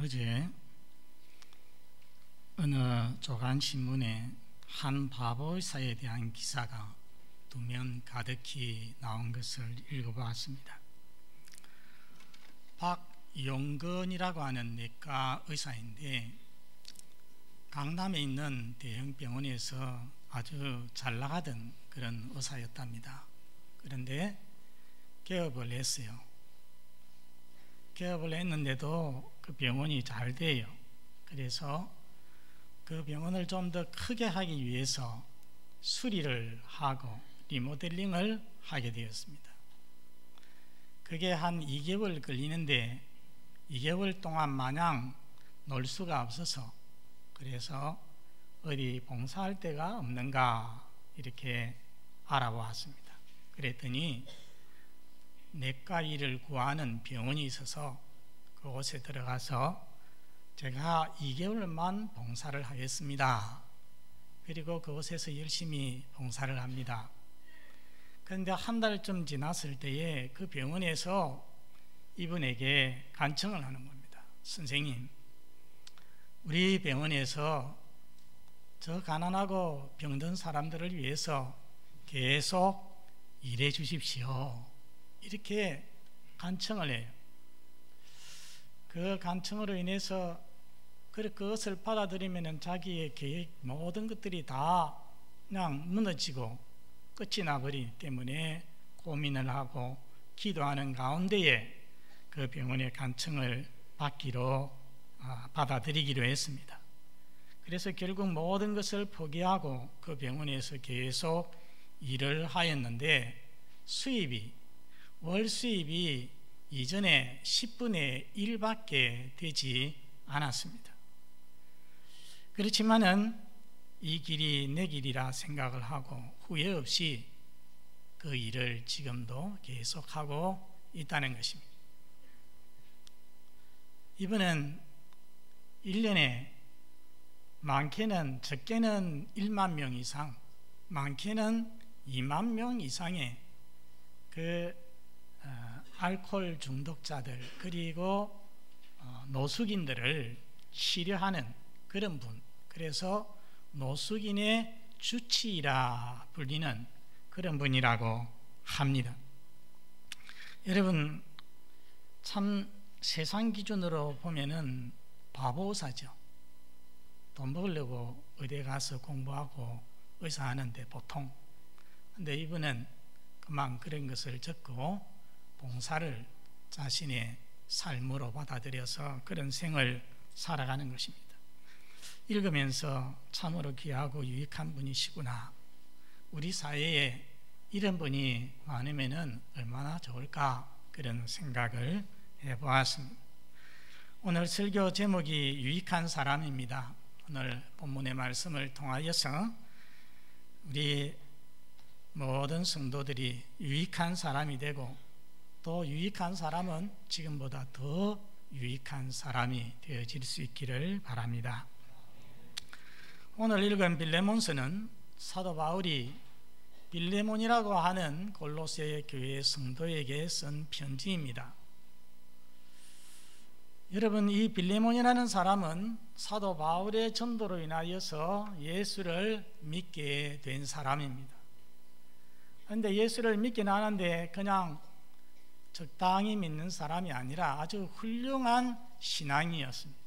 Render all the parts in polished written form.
어제 어느 조간신문에 한 바보의사에 대한 기사가 2면 가득히 나온 것을 읽어보았습니다. 박용건이라고 하는 내과 의사인데 강남에 있는 대형 병원에서 아주 잘 나가던 그런 의사였답니다. 그런데 개업을 했어요. 개업을 했는데도 그 병원이 잘 돼요. 그래서 그 병원을 좀 더 크게 하기 위해서 수리를 하고 리모델링을 하게 되었습니다. 그게 한 2개월 걸리는데 2개월 동안 마냥 놀 수가 없어서 그래서 어디 봉사할 데가 없는가 이렇게 알아보았습니다. 그랬더니 내과 일을 구하는 병원이 있어서 그곳에 들어가서 제가 2개월만 봉사를 하겠습니다. 그리고 그곳에서 열심히 봉사를 합니다. 그런데 한 달쯤 지났을 때에 그 병원에서 이분에게 간청을 하는 겁니다. 선생님, 우리 병원에서 저 가난하고 병든 사람들을 위해서 계속 일해 주십시오. 이렇게 간청을 해요. 그 간청으로 인해서 그것을 받아들이면 자기의 계획 모든 것들이 다 그냥 무너지고 끝이 나버리기 때문에 고민을 하고 기도하는 가운데에 그 병원의 간청을 받아들이기로 했습니다. 그래서 결국 모든 것을 포기하고 그 병원에서 계속 일을 하였는데 월 수입이 이전에 10분의 1밖에 되지 않았습니다. 그렇지만은 이 길이 내 길이라 생각을 하고 후회 없이 그 일을 지금도 계속하고 있다는 것입니다. 이분은 1년에 많게는 적게는 1만 명 이상, 많게는 2만 명 이상의 알코올 중독자들 그리고 노숙인들을 치료하는 그런 분, 그래서 노숙인의 주치의라 불리는 그런 분이라고 합니다. 여러분, 참 세상 기준으로 보면은 바보의사죠. 돈 벌려고 의대 가서 공부하고 의사하는데 보통. 근데 이분은 그만 그런 것을 적고 봉사를 자신의 삶으로 받아들여서 그런 생을 살아가는 것입니다. 읽으면서 참으로 귀하고 유익한 분이시구나. 우리 사회에 이런 분이 많으면 얼마나 좋을까 그런 생각을 해보았습니다. 오늘 설교 제목이 유익한 사람입니다. 오늘 본문의 말씀을 통하여서 우리 모든 성도들이 유익한 사람이 되고 또 유익한 사람은 지금보다 더 유익한 사람이 되어질 수 있기를 바랍니다. 오늘 읽은 빌레몬서는 사도 바울이 빌레몬이라고 하는 골로새 교회 성도에게 쓴 편지입니다. 여러분, 이 빌레몬이라는 사람은 사도 바울의 전도로 인하여서 예수를 믿게 된 사람입니다. 그런데 예수를 믿긴 하는데 그냥 적당히 믿는 사람이 아니라 아주 훌륭한 신앙이었습니다.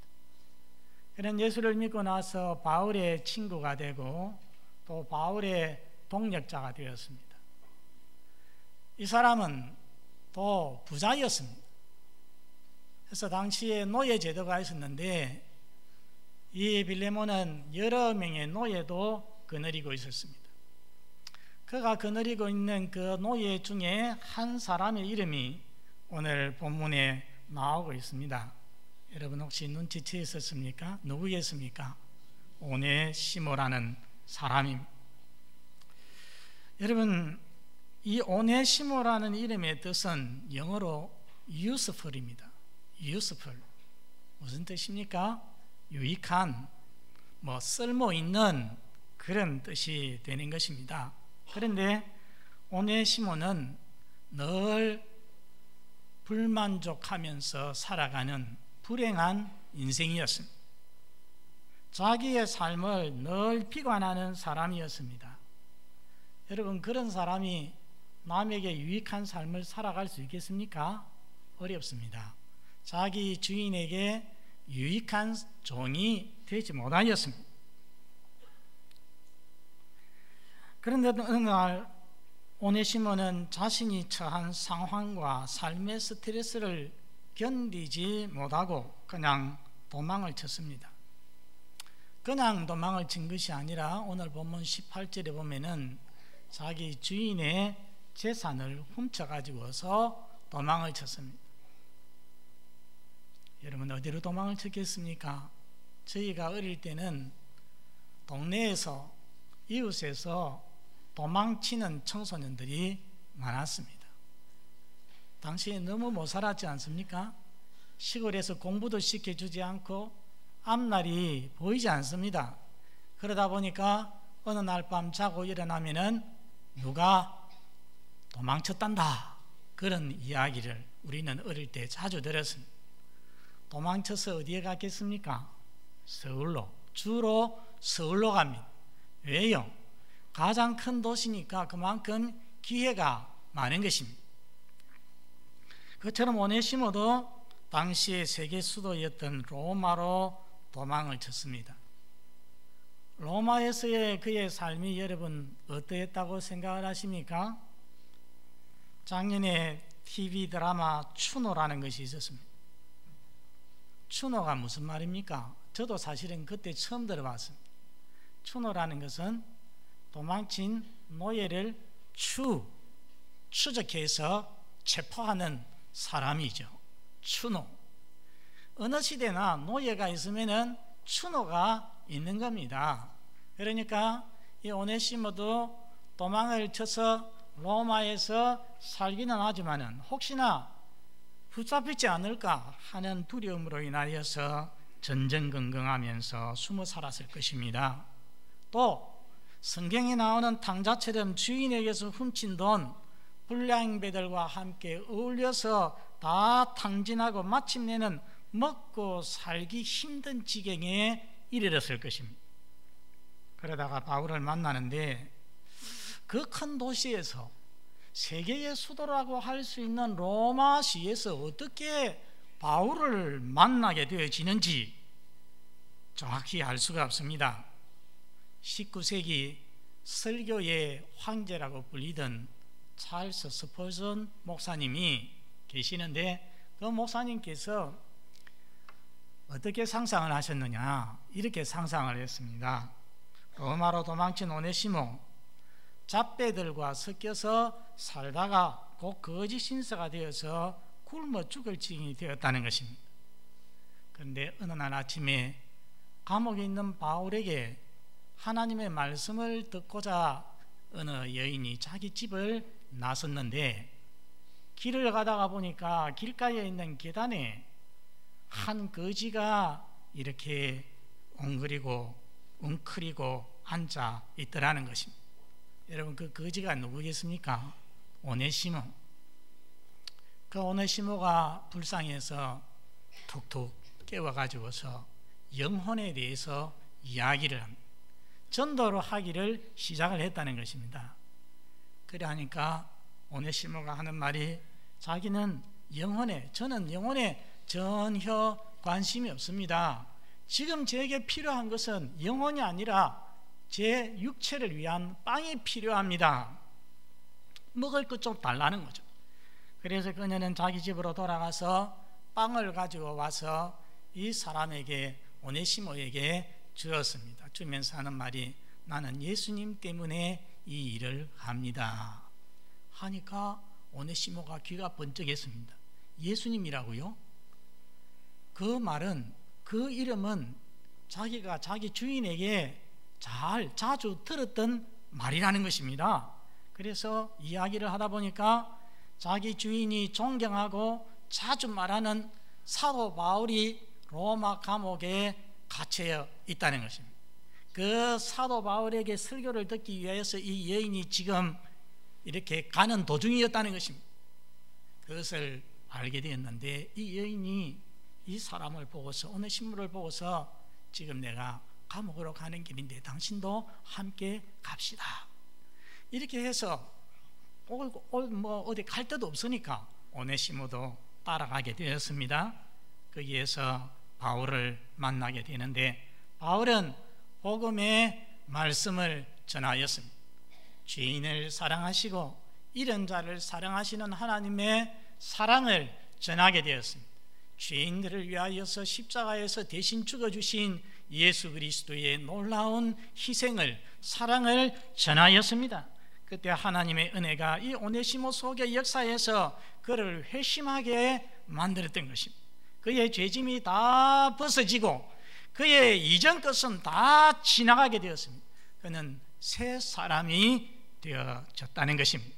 그런 예수를 믿고 나서 바울의 친구가 되고 또 바울의 동력자가 되었습니다. 이 사람은 또 부자였습니다. 그래서 당시에 노예 제도가 있었는데 이 빌레몬은 여러 명의 노예도 거느리고 있었습니다. 그가 거느리고 있는 그 노예 중에 한 사람의 이름이 오늘 본문에 나오고 있습니다. 여러분 혹시 눈치채셨습니까? 누구였습니까? 오네시모라는 사람입니다. 여러분, 이 오네시모라는 이름의 뜻은 영어로 useful입니다. useful 무슨 뜻입니까? 유익한, 쓸모있는 그런 뜻이 되는 것입니다. 그런데 오네시모는 늘 불만족하면서 살아가는 불행한 인생이었습니다. 자기의 삶을 늘 비관하는 사람이었습니다. 여러분, 그런 사람이 남에게 유익한 삶을 살아갈 수 있겠습니까? 어렵습니다. 자기 주인에게 유익한 종이 되지 못하였습니다. 그런데 어느 날 오네시모는 자신이 처한 상황과 삶의 스트레스를 견디지 못하고 그냥 도망을 쳤습니다. 그냥 도망을 친 것이 아니라 오늘 본문 18절에 보면은 자기 주인의 재산을 훔쳐가지고서 도망을 쳤습니다. 여러분, 어디로 도망을 쳤겠습니까? 저희가 어릴 때는 동네에서, 이웃에서 도망치는 청소년들이 많았습니다. 당시에 너무 못 살았지 않습니까? 시골에서 공부도 시켜주지 않고 앞날이 보이지 않습니다. 그러다 보니까 어느 날 밤 자고 일어나면은 누가 도망쳤단다, 그런 이야기를 우리는 어릴 때 자주 들었습니다. 도망쳐서 어디에 갔겠습니까? 서울로, 주로 서울로 갑니다. 왜요? 가장 큰 도시니까 그만큼 기회가 많은 것입니다. 그처럼 오네시모도 당시의 세계 수도였던 로마로 도망을 쳤습니다. 로마에서의 그의 삶이 여러분 어떠했다고 생각을 하십니까? 작년에 TV 드라마 추노라는 것이 있었습니다. 추노가 무슨 말입니까? 저도 사실은 그때 처음 들어봤습니다. 추노라는 것은 도망친 노예를 추적해서 체포하는 사람이죠. 추노. 어느 시대나 노예가 있으면은 추노가 있는 겁니다. 그러니까 이 오네시모도 도망을 쳐서 로마에서 살기는 하지만은 혹시나 붙잡히지 않을까 하는 두려움으로 인하여서 전전긍긍하면서 숨어 살았을 것입니다. 또 성경에 나오는 탕자처럼 주인에게서 훔친 돈, 불량배들과 함께 어울려서 다 탕진하고 마침내는 먹고 살기 힘든 지경에 이르렀을 것입니다. 그러다가 바울을 만나는데 그 큰 도시에서, 세계의 수도라고 할 수 있는 로마시에서 어떻게 바울을 만나게 되어지는지 정확히 알 수가 없습니다. 19세기 설교의 황제라고 불리던 찰스 스펄전 목사님이 계시는데, 그 목사님께서 어떻게 상상을 하셨느냐, 이렇게 상상을 했습니다. 로마로 도망친 오네시모, 잡배들과 섞여서 살다가 곧 거짓 신사가 되어서 굶어 죽을 지경이 되었다는 것입니다. 그런데 어느 날 아침에 감옥에 있는 바울에게 하나님의 말씀을 듣고자 어느 여인이 자기 집을 나섰는데, 길을 가다가 보니까 길가에 있는 계단에 한 거지가 이렇게 엉그리고 웅크리고 앉아 있더라는 것입니다. 여러분, 그 거지가 누구겠습니까? 오네시모. 그 오네시모가 불쌍해서 툭툭 깨워가지고서 영혼에 대해서 이야기를 합니다. 전도를 하기를 시작을 했다는 것입니다. 그래 하니까 오네시모가 하는 말이, 자기는 저는 영혼에 전혀 관심이 없습니다. 지금 제게 필요한 것은 영혼이 아니라 제 육체를 위한 빵이 필요합니다. 먹을 것 좀 달라는 거죠. 그래서 그녀는 자기 집으로 돌아가서 빵을 가지고 와서 이 사람에게, 오네시모에게 주었습니다. 주면서 하는 말이, 나는 예수님 때문에 이 일을 합니다 하니까 오네시모가 귀가 번쩍했습니다. 예수님이라고요? 그 말은, 그 이름은 자기가 자기 주인에게 자주 들었던 말이라는 것입니다. 그래서 이야기를 하다 보니까 자기 주인이 존경하고 자주 말하는 사도 바울이 로마 감옥에 갇혀 있다는 것입니다. 그 사도 바울에게 설교를 듣기 위해서 이 여인이 지금 이렇게 가는 도중이었다는 것입니다. 그것을 알게 되었는데, 이 여인이 이 사람을 보고서, 오네시모를 보고서 지금 내가 감옥으로 가는 길인데 당신도 함께 갑시다. 이렇게 해서 어디 갈 데도 없으니까 오네시모도 따라가게 되었습니다. 거기에서 바울을 만나게 되는데, 바울은 복음의 말씀을 전하였습니다. 죄인을 사랑하시고 이런 자를 사랑하시는 하나님의 사랑을 전하게 되었습니다. 죄인들을 위하여서 십자가에서 대신 죽어주신 예수 그리스도의 놀라운 희생을, 사랑을 전하였습니다. 그때 하나님의 은혜가 이 오네시모 속의 역사에서 그를 회심하게 만들었던 것입니다. 그의 죄짐이 다 벗어지고 그의 이전 것은 다 지나가게 되었습니다. 그는 새 사람이 되어졌다는 것입니다.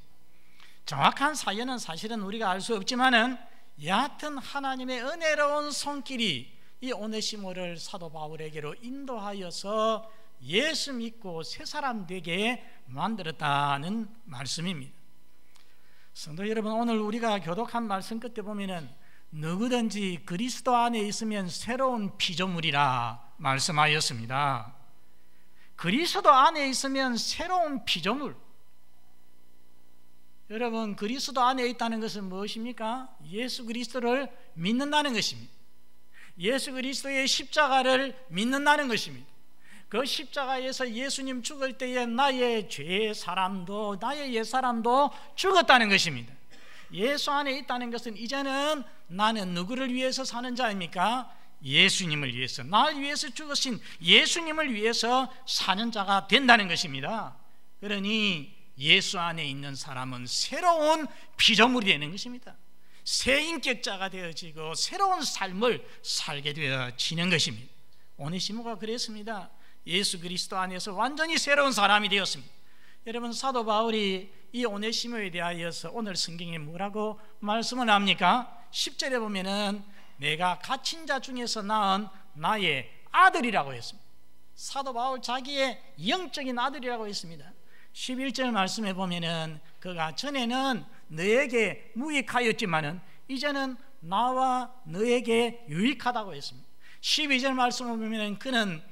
정확한 사연은 사실은 우리가 알 수 없지만은 여하튼 하나님의 은혜로운 손길이 이 오네시모를 사도 바울에게로 인도하여서 예수 믿고 새 사람 되게 만들었다는 말씀입니다. 성도 여러분, 오늘 우리가 교독한 말씀 끝에 보면은 누구든지 그리스도 안에 있으면 새로운 피조물이라 말씀하였습니다. 그리스도 안에 있으면 새로운 피조물. 여러분, 그리스도 안에 있다는 것은 무엇입니까? 예수 그리스도를 믿는다는 것입니다. 예수 그리스도의 십자가를 믿는다는 것입니다. 그 십자가에서 예수님 죽을 때에 나의 죄 사람도, 나의 옛 사람도 죽었다는 것입니다. 예수 안에 있다는 것은 이제는 나는 누구를 위해서 사는 자입니까? 예수님을 위해서, 나를 위해서 죽으신 예수님을 위해서 사는 자가 된다는 것입니다. 그러니 예수 안에 있는 사람은 새로운 피조물이 되는 것입니다. 새 인격자가 되어지고 새로운 삶을 살게 되어지는 것입니다. 오네시모가 그랬습니다. 예수 그리스도 안에서 완전히 새로운 사람이 되었습니다. 여러분, 사도 바울이 이 오네시모에 대하여서 오늘 성경에 뭐라고 말씀을 합니까? 10절에 보면은 내가 갇힌 자 중에서 낳은 나의 아들이라고 했습니다. 사도 바울 자기의 영적인 아들이라고 했습니다. 11절 말씀에 보면은 그가 전에는 너에게 무익하였지만은 이제는 나와 너에게 유익하다고 했습니다. 12절 말씀을 보면은 그는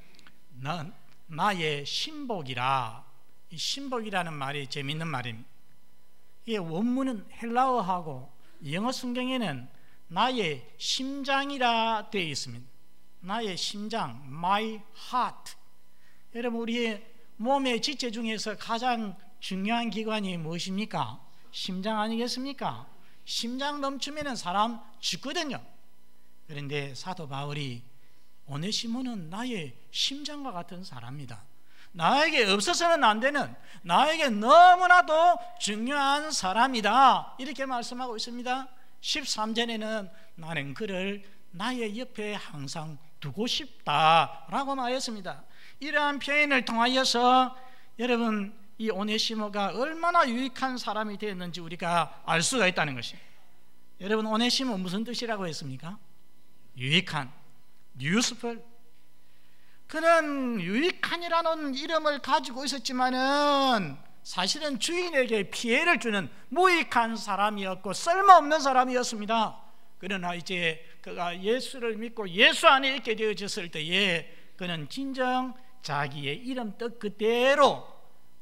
나의 신복이라. 이 신복이라는 말이 재밌는 말입니다. 이게 원문은 헬라어하고 영어 성경에는 나의 심장이라 되어 있습니다. 나의 심장, my heart. 여러분, 우리의 몸의 지체 중에서 가장 중요한 기관이 무엇입니까? 심장 아니겠습니까? 심장 멈추면 사람 죽거든요. 그런데 사도 바울이 오네시모는 나의 심장과 같은 사람이다. 나에게 없어서는 안 되는, 나에게 너무나도 중요한 사람이다. 이렇게 말씀하고 있습니다. 13절에는 나는 그를 나의 옆에 항상 두고 싶다라고 말했습니다. 이러한 표현을 통하여서 여러분, 이 오네시모가 얼마나 유익한 사람이 되었는지 우리가 알 수가 있다는 것입니다. 여러분, 오네시모 무슨 뜻이라고 했습니까? 유익한, useful. 그는 유익한이라는 이름을 가지고 있었지만은 사실은 주인에게 피해를 주는 무익한 사람이었고 쓸모없는 사람이었습니다. 그러나 이제 그가 예수를 믿고 예수 안에 있게 되어졌을 때에 그는 진정 자기의 이름 뜻 그대로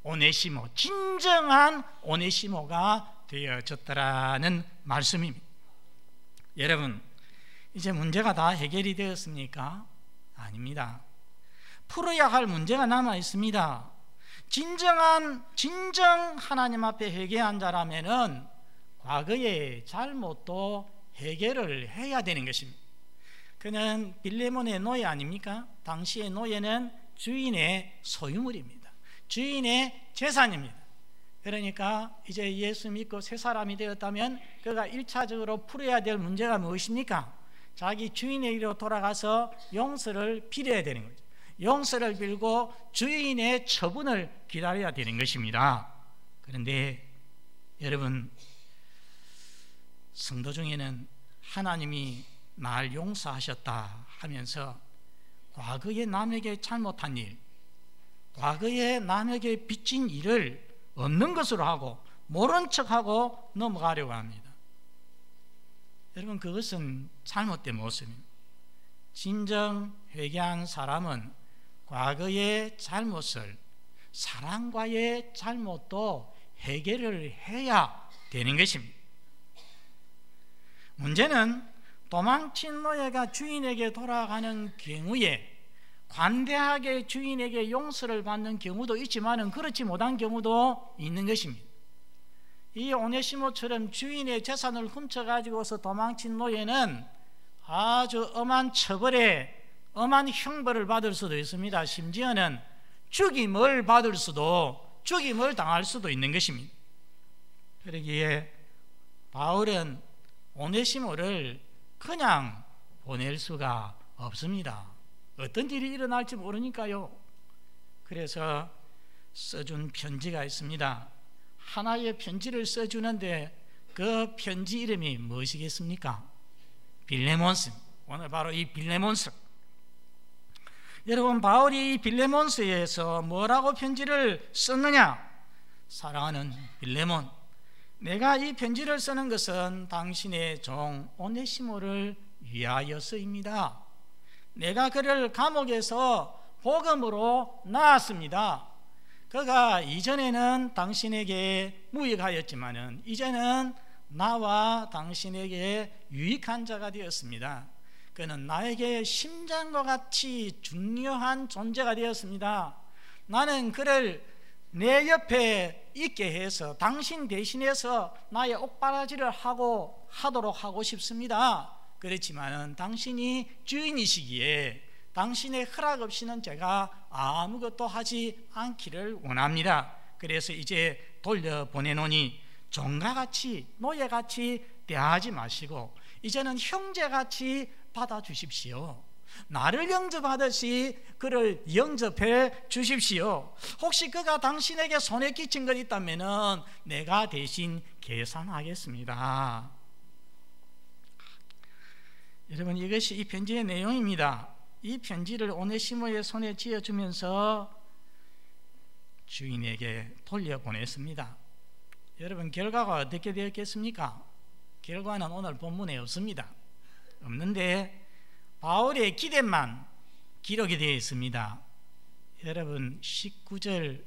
오네시모, 진정한 오네시모가 되어졌더라는 말씀입니다. 여러분, 이제 문제가 다 해결이 되었습니까? 아닙니다. 풀어야 할 문제가 남아 있습니다. 진정 하나님 앞에 회개한 자라면은 과거의 잘못도 해결을 해야 되는 것입니다. 그는 빌레몬의 노예 아닙니까? 당시의 노예는 주인의 소유물입니다. 주인의 재산입니다. 그러니까 이제 예수 믿고 새 사람이 되었다면 그가 1차적으로 풀어야 될 문제가 무엇입니까? 자기 주인에게로 돌아가서 용서를 빌어야 되는 거죠. 용서를 빌고 주인의 처분을 기다려야 되는 것입니다. 그런데 여러분, 성도 중에는 하나님이 날 용서하셨다 하면서 과거에 남에게 잘못한 일, 과거에 남에게 빚진 일을 없는 것으로 하고 모른 척하고 넘어가려고 합니다. 여러분, 그것은 잘못된 모습입니다. 진정 회개한 사람은 과거의 잘못을, 사랑과의 잘못도 해결을 해야 되는 것입니다. 문제는 도망친 노예가 주인에게 돌아가는 경우에 관대하게 주인에게 용서를 받는 경우도 있지만 그렇지 못한 경우도 있는 것입니다. 이 오네시모처럼 주인의 재산을 훔쳐가지고서 도망친 노예는 아주 엄한 처벌에 엄한 형벌을 받을 수도 있습니다. 심지어는 죽임을 당할 수도 있는 것입니다. 그러기에 바울은 오네시모를 그냥 보낼 수가 없습니다. 어떤 일이 일어날지 모르니까요. 그래서 써준 편지가 있습니다. 하나의 편지를 써주는데 그 편지 이름이 무엇이겠습니까? 빌레몬스. 오늘 바로 이 빌레몬스. 여러분, 바울이 이 빌레몬스에서 뭐라고 편지를 썼느냐? 사랑하는 빌레몬, 내가 이 편지를 쓰는 것은 당신의 종 오네시모를 위하여서입니다. 내가 그를 감옥에서 복음으로 낳았습니다. 그가 이전에는 당신에게 무익하였지만은 이제는 나와 당신에게 유익한 자가 되었습니다. 그는 나에게 심장과 같이 중요한 존재가 되었습니다. 나는 그를 내 옆에 있게 해서 당신 대신해서 나의 옥바라지를 하도록 하고 싶습니다. 그렇지만은 당신이 주인이시기에 당신의 허락 없이는 제가 아무것도 하지 않기를 원합니다. 그래서 이제 돌려보내노니 종가같이 노예같이 대하지 마시고 이제는 형제같이 받아주십시오. 나를 영접하듯이 그를 영접해 주십시오. 혹시 그가 당신에게 손해 끼친 것 있다면 내가 대신 계산하겠습니다. 여러분, 이것이 이 편지의 내용입니다. 이 편지를 오네시모의 손에 쥐어주면서 주인에게 돌려보냈습니다. 여러분, 결과가 어떻게 되었겠습니까? 결과는 오늘 본문에 없습니다. 없는데 바울의 기대만 기록이 되어 있습니다. 여러분, 19절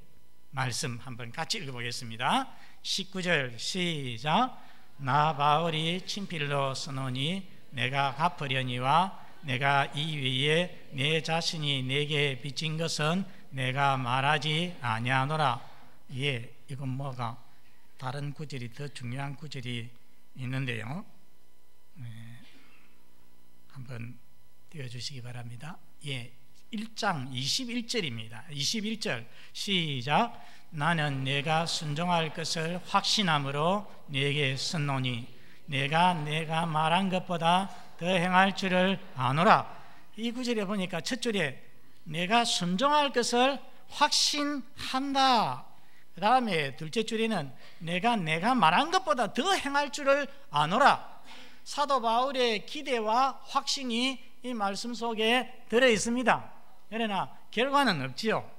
말씀 한번 같이 읽어보겠습니다. 19절 시작. 나 바울이 친필로 쓰노니 내가 갚으려니와 내가 이 위에 내 자신이 내게 빚진 것은 내가 말하지 아니하노라. 예, 이건 뭐가 다른 구절이 더 중요한 구절이 있는데요. 네, 한번 띄워주시기 바랍니다. 예, 1장 21절입니다. 21절 시작. 나는 내가 순종할 것을 확신함으로 내게 썼노니 내가 말한 것보다 더 행할 줄을 아노라. 이 구절에 보니까 첫 줄에 내가 순종할 것을 확신한다. 그 다음에 둘째 줄에는 내가 말한 것보다 더 행할 줄을 아노라. 사도 바울의 기대와 확신이 이 말씀 속에 들어있습니다. 그러나 결과는 없지요.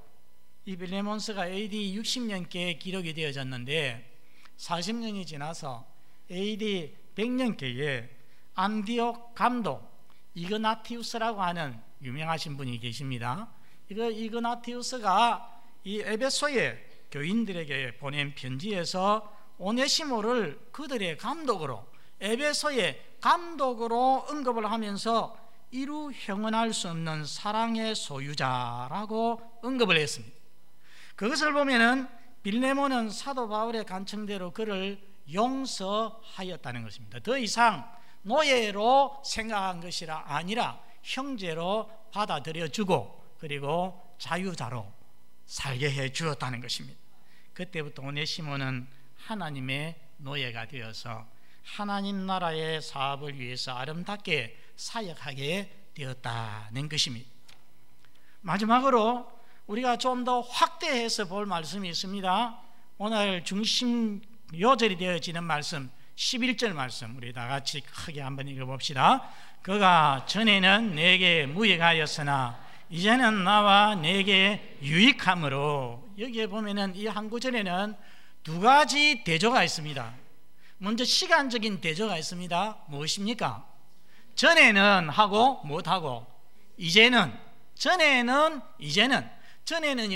이 빌레몬스가 AD 60년께 기록이 되어졌는데 40년이 지나서 AD 100년께에 안디옥 감독 이그나티우스라고 하는 유명하신 분이 계십니다. 이그나티우스가 이 에베소의 교인들에게 보낸 편지에서 오네시모를 그들의 감독으로, 에베소의 감독으로 언급을 하면서 이루 형언할 수 없는 사랑의 소유자라고 언급을 했습니다. 그것을 보면은 빌레몬은 사도 바울의 간청대로 그를 용서하였다는 것입니다. 더 이상 노예로 생각한 것이라 아니라 형제로 받아들여주고 그리고 자유자로 살게 해 주었다는 것입니다. 그때부터 오네시모는 하나님의 노예가 되어서 하나님 나라의 사업을 위해서 아름답게 사역하게 되었다는 것입니다. 마지막으로 우리가 좀 더 확대해서 볼 말씀이 있습니다. 오늘 중심 요절이 되어지는 말씀 11절 말씀 우리 다 같이 크게 한번 읽어봅시다. 그가 전에는 내게 무익하였으나 이제는 나와 내게 유익함으로. 여기에 보면은 이 한 구절에는 두 가지 대조가 있습니다. 먼저 시간적인 대조가 있습니다. 무엇입니까? 전에는 하고 못하고 전에는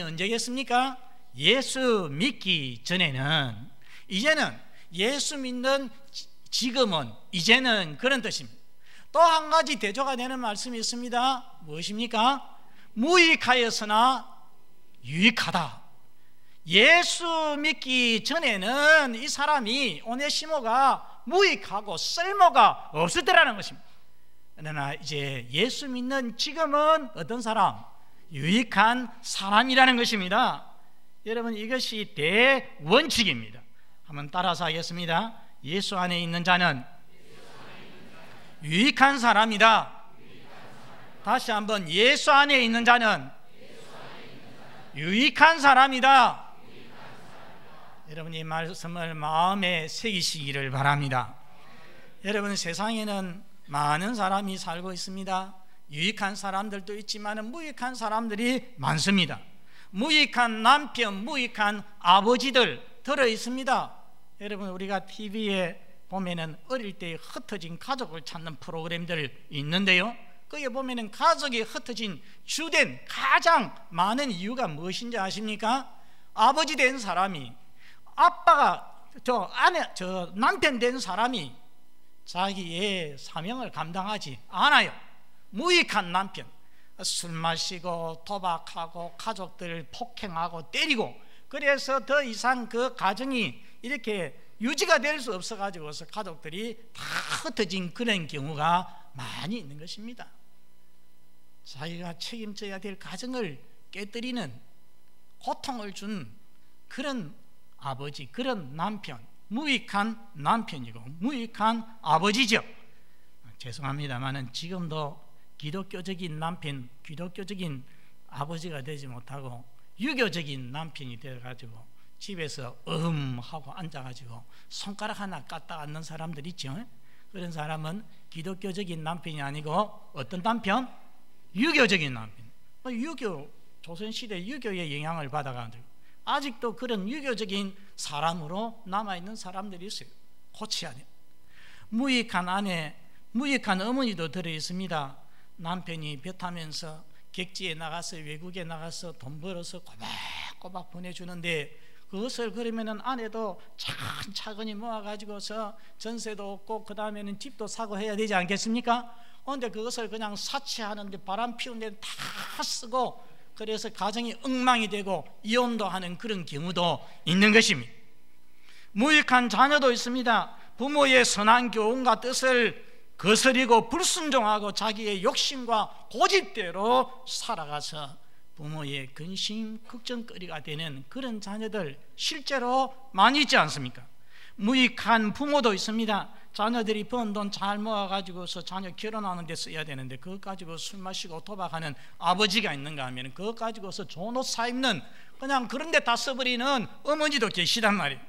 언제겠습니까? 예수 믿기 전에는, 이제는 예수 믿는 지금은, 이제는, 그런 뜻입니다. 또 한 가지 대조가 되는 말씀이 있습니다. 무엇입니까? 무익하였으나 유익하다. 예수 믿기 전에는 이 사람이, 오네시모가 무익하고 쓸모가 없었더라는 것입니다. 그러나 이제 예수 믿는 지금은 어떤 사람? 유익한 사람이라는 것입니다. 여러분, 이것이 대원칙입니다. 한번 따라서 하겠습니다. 예수 안에 있는 자는 유익한 사람이다. 다시 한번, 예수 안에 있는 자는 유익한 사람이다. 여러분, 이 말씀을 마음에 새기시기를 바랍니다. 여러분, 세상에는 많은 사람이 살고 있습니다. 유익한 사람들도 있지만 무익한 사람들이 많습니다. 무익한 남편, 무익한 아버지들 들어 있습니다. 여러분, 우리가 TV에 보면은 어릴 때 흩어진 가족을 찾는 프로그램들 있는데요, 거기에 보면은 가족이 흩어진 주된 가장 많은 이유가 무엇인지 아십니까? 아버지 된 사람이, 아빠가, 남편 된 사람이 자기의 사명을 감당하지 않아요. 무익한 남편, 술 마시고 도박하고 가족들을 폭행하고 때리고, 그래서 더 이상 그 가정이 이렇게 유지가 될 수 없어 가지고서 가족들이 다 흩어진 그런 경우가 많이 있는 것입니다. 자기가 책임져야 될 가정을 깨뜨리는, 고통을 준 그런 아버지, 그런 남편, 무익한 남편이고 무익한 아버지죠. 죄송합니다만은 지금도 기독교적인 남편, 기독교적인 아버지가 되지 못하고 유교적인 남편이 되어가지고 집에서 하고 앉아가지고 손가락 하나 까딱 앉는 사람들 있죠. 그런 사람은 기독교적인 남편이 아니고 어떤 남편? 유교적인 남편. 유교, 조선시대 유교의 영향을 받아가지고 아직도 그런 유교적인 사람으로 남아있는 사람들이 있어요. 고쳐야 돼요. 무익한 아내, 무익한 어머니도 들어있습니다. 남편이 배 타면서 객지에 나가서, 외국에 나가서 돈 벌어서 꼬박꼬박 보내주는데, 그것을 그러면은 아내도 차근차근히 모아가지고서 전세도 얻고 그 다음에는 집도 사고 해야 되지 않겠습니까? 그런데 그것을 그냥 사치하는데, 바람 피우는데 다 쓰고, 그래서 가정이 엉망이 되고 이혼도 하는 그런 경우도 있는 것입니다. 무익한 자녀도 있습니다. 부모의 선한 교훈과 뜻을 거스리고 불순종하고 자기의 욕심과 고집대로 살아가서 부모의 근심 걱정거리가 되는 그런 자녀들 실제로 많이 있지 않습니까? 무익한 부모도 있습니다. 자녀들이 번 돈 잘 모아가지고서 자녀 결혼하는 데 써야 되는데 그것 가지고 술 마시고 도박하는 아버지가 있는가 하면 그것 가지고서 좋은 옷 사입는, 그냥 그런 데 다 써버리는 어머니도 계시단 말이에요.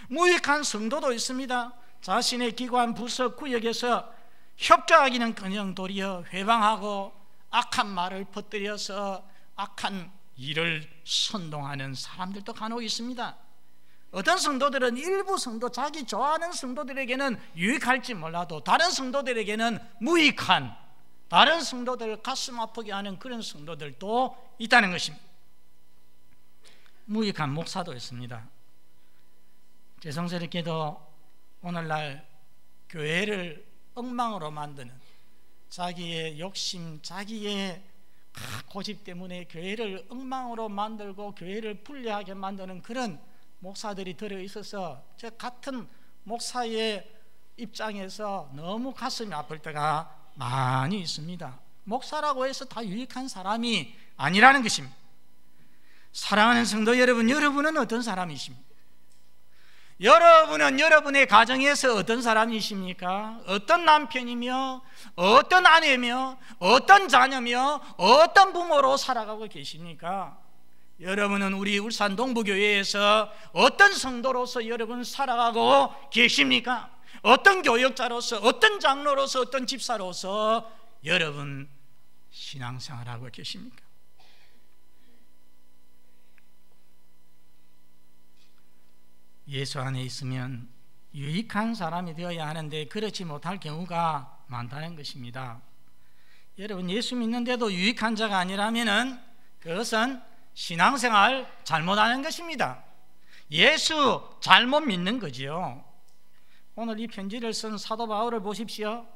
무익한 성도도 있습니다. 자신의 기관, 부서, 구역에서 협조하기는커녕 도리어 회방하고 악한 말을 퍼뜨려서 악한 일을 선동하는 사람들도 간혹 있습니다. 어떤 성도들은, 일부 성도, 자기 좋아하는 성도들에게는 유익할지 몰라도 다른 성도들에게는 무익한, 다른 성도들을 가슴 아프게 하는 그런 성도들도 있다는 것입니다. 무익한 목사도 있습니다. 죄송스럽게도 오늘날 교회를 엉망으로 만드는, 자기의 욕심, 자기의 고집 때문에 교회를 엉망으로 만들고 교회를 불리하게 만드는 그런 목사들이 들어있어서 저 같은 목사의 입장에서 너무 가슴이 아플 때가 많이 있습니다. 목사라고 해서 다 유익한 사람이 아니라는 것입니다. 사랑하는 성도 여러분, 여러분은 어떤 사람이십니까? 여러분은 여러분의 가정에서 어떤 사람이십니까? 어떤 남편이며 어떤 아내며 어떤 자녀며 어떤 부모로 살아가고 계십니까? 여러분은 우리 울산 동부교회에서 어떤 성도로서 여러분 살아가고 계십니까? 어떤 교역자로서, 어떤 장로로서, 어떤 집사로서 여러분 신앙생활하고 계십니까? 예수 안에 있으면 유익한 사람이 되어야 하는데 그렇지 못할 경우가 많다는 것입니다. 여러분, 예수 믿는데도 유익한 자가 아니라면은 그것은 신앙생활 잘못하는 것입니다. 예수 잘못 믿는 거지요. 오늘 이 편지를 쓴 사도 바울을 보십시오.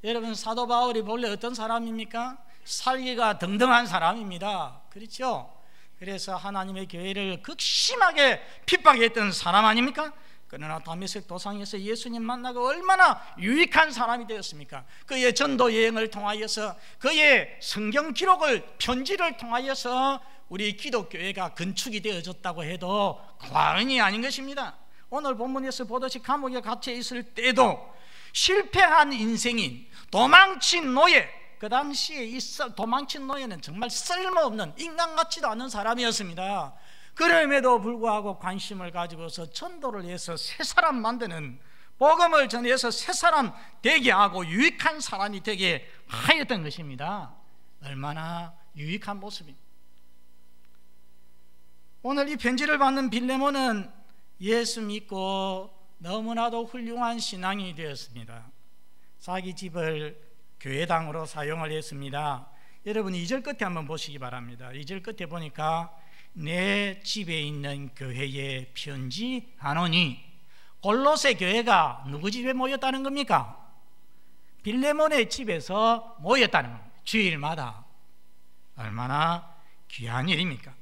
여러분, 사도 바울이 본래 어떤 사람입니까? 살기가 등등한 사람입니다. 그렇죠? 그래서 하나님의 교회를 극심하게 핍박했던 사람 아닙니까? 그러나 다메섹 도상에서 예수님 만나고 얼마나 유익한 사람이 되었습니까? 그의 전도 여행을 통하여서, 그의 성경 기록을, 편지를 통하여서 우리 기독교회가 건축이 되어졌다고 해도 과언이 아닌 것입니다. 오늘 본문에서 보듯이 감옥에 갇혀 있을 때도 실패한 인생인 도망친 노예, 그 당시에 도망친 노예는 정말 쓸모없는, 인간 같지도 않은 사람이었습니다. 그럼에도 불구하고 관심을 가지고서 전도를 해서 새 사람 만드는, 복음을 전해서 새 사람 되게 하고 유익한 사람이 되게 하였던 것입니다. 얼마나 유익한 모습입니다. 오늘 이 편지를 받는 빌레몬은 예수 믿고 너무나도 훌륭한 신앙이 되었습니다. 자기 집을 교회당으로 사용을 했습니다. 여러분, 2절 끝에 한번 보시기 바랍니다. 2절 끝에 보니까 내 집에 있는 교회에 편지하노니, 골로새 교회가 누구 집에 모였다는 겁니까? 빌레몬의 집에서 모였다는 겁니다. 주일마다. 얼마나 귀한 일입니까?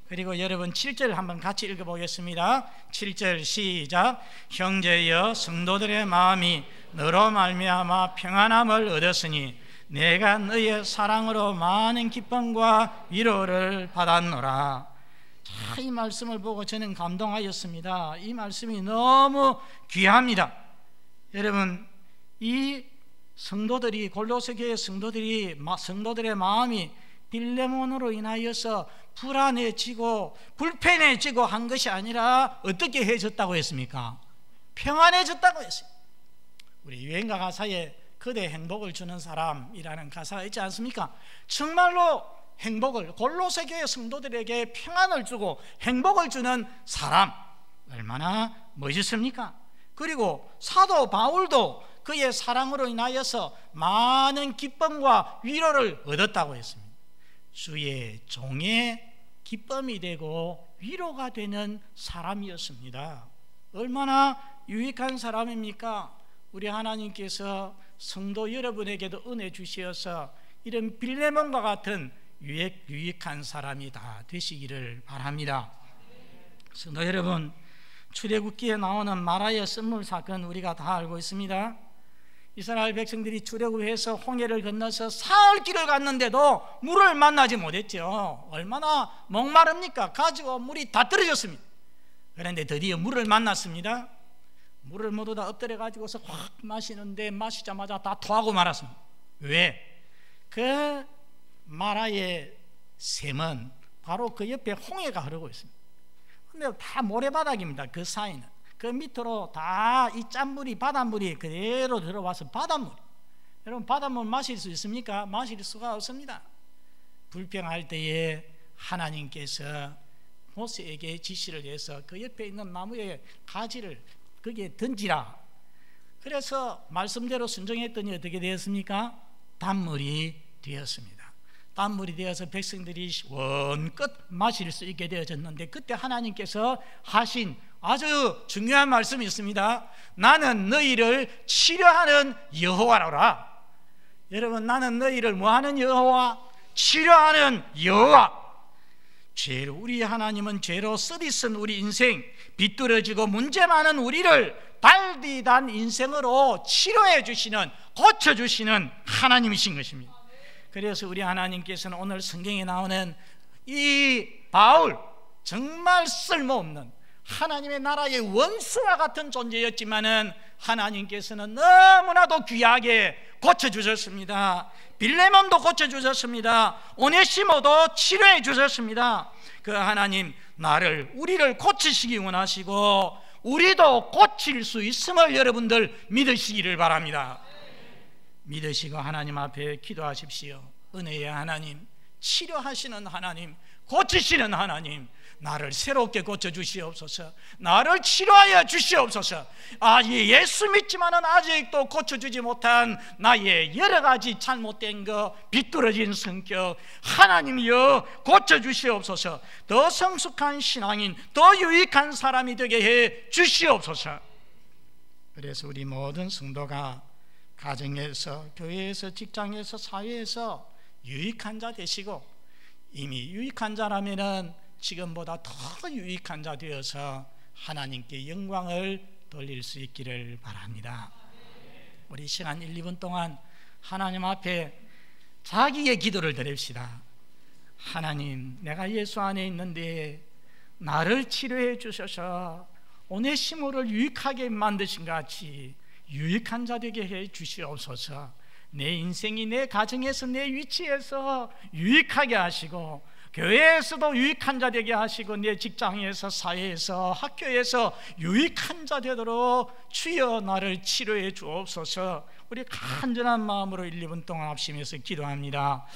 그리고 여러분 7절 한번 같이 읽어보겠습니다. 7절 시작. 형제여, 성도들의 마음이 너로 말미암아 평안함을 얻었으니 내가 너의 사랑으로 많은 기쁨과 위로를 받았노라. 자, 이 말씀을 보고 저는 감동하였습니다. 이 말씀이 너무 귀합니다. 여러분, 이 성도들이, 골로새 교회 성도들의 마음이 빌레몬으로 인하여서 불안해지고 불편해지고 한 것이 아니라 어떻게 해졌다고 했습니까? 평안해졌다고 했어요. 우리 유행가 가사에 그대 행복을 주는 사람이라는 가사가 있지 않습니까? 정말로 행복을, 골로새 교회 성도들에게 평안을 주고 행복을 주는 사람, 얼마나 멋있습니까? 그리고 사도 바울도 그의 사랑으로 인하여서 많은 기쁨과 위로를 얻었다고 했습니다. 주의 종의 기쁨이 되고 위로가 되는 사람이었습니다. 얼마나 유익한 사람입니까? 우리 하나님께서 성도 여러분에게도 은혜 주시어서 이런 빌레몬과 같은 유익한 사람이 다 되시기를 바랍니다. 성도 여러분, 출애굽기에 나오는 마라의 썰물 사건 우리가 다 알고 있습니다. 이스라엘 백성들이 출애굽해서 홍해를 건너서 사흘 길을 갔는데도 물을 만나지 못했죠. 얼마나 목마릅니까? 가지고 물이 다 떨어졌습니다. 그런데 드디어 물을 만났습니다. 물을 모두 다 엎드려 가지고서 확 마시는데 마시자마자 다 토하고 말았습니다. 왜? 그 마라의 샘은 바로 그 옆에 홍해가 흐르고 있습니다. 근데 다 모래바닥입니다. 그 사이는. 그 밑으로 다 이 짠물이, 바닷물이 그대로 들어와서 바닷물. 여러분, 바닷물 마실 수 있습니까? 마실 수가 없습니다. 불평할 때에 하나님께서 모세에게 지시를 해서 그 옆에 있는 나무의 가지를 거기에 던지라. 그래서 말씀대로 순종했더니 어떻게 되었습니까? 단물이 되었습니다. 단물이 되어서 백성들이 원껏 마실 수 있게 되어졌는데, 그때 하나님께서 하신 아주 중요한 말씀이 있습니다. 나는 너희를 치료하는 여호와로라. 여러분, 나는 너희를 뭐하는 여호와? 치료하는 여호와. 죄로, 우리 하나님은 죄로 쓰디쓴 우리 인생, 비뚤어지고 문제 많은 우리를 달디단 인생으로 치료해 주시는, 고쳐 주시는 하나님이신 것입니다. 그래서 우리 하나님께서는 오늘 성경에 나오는 이 바울, 정말 쓸모없는 하나님의 나라의 원수와 같은 존재였지만은 하나님께서는 너무나도 귀하게 고쳐주셨습니다. 빌레몬도 고쳐주셨습니다. 오네시모도 치료해 주셨습니다. 그 하나님, 우리를 고치시기 원하시고 우리도 고칠 수 있음을 여러분들 믿으시기를 바랍니다. 믿으시고 하나님 앞에 기도하십시오. 은혜의 하나님, 치료하시는 하나님, 고치시는 하나님, 나를 새롭게 고쳐주시옵소서. 나를 치료하여 주시옵소서. 예수 믿지만은 아직도 고쳐주지 못한 나의 여러 가지 잘못된 것, 비뚤어진 성격, 하나님이여 고쳐주시옵소서. 더 성숙한 신앙인, 더 유익한 사람이 되게 해 주시옵소서. 그래서 우리 모든 성도가 가정에서, 교회에서, 직장에서, 사회에서 유익한 자 되시고, 이미 유익한 자라면은 지금보다 더 유익한 자 되어서 하나님께 영광을 돌릴 수 있기를 바랍니다. 우리 시간 1, 2분 동안 하나님 앞에 자기의 기도를 드립시다. 하나님, 내가 예수 안에 있는데 나를 치료해 주셔서 오네시모를 유익하게 만드신 것 같이 유익한 자 되게 해 주시옵소서. 내 인생이 내 가정에서, 내 위치에서 유익하게 하시고, 교회에서도 유익한 자 되게 하시고, 내 직장에서, 사회에서, 학교에서 유익한 자 되도록 주여 나를 치료해 주옵소서. 우리 간절한 마음으로 1, 2분 동안 합심해서 기도합니다.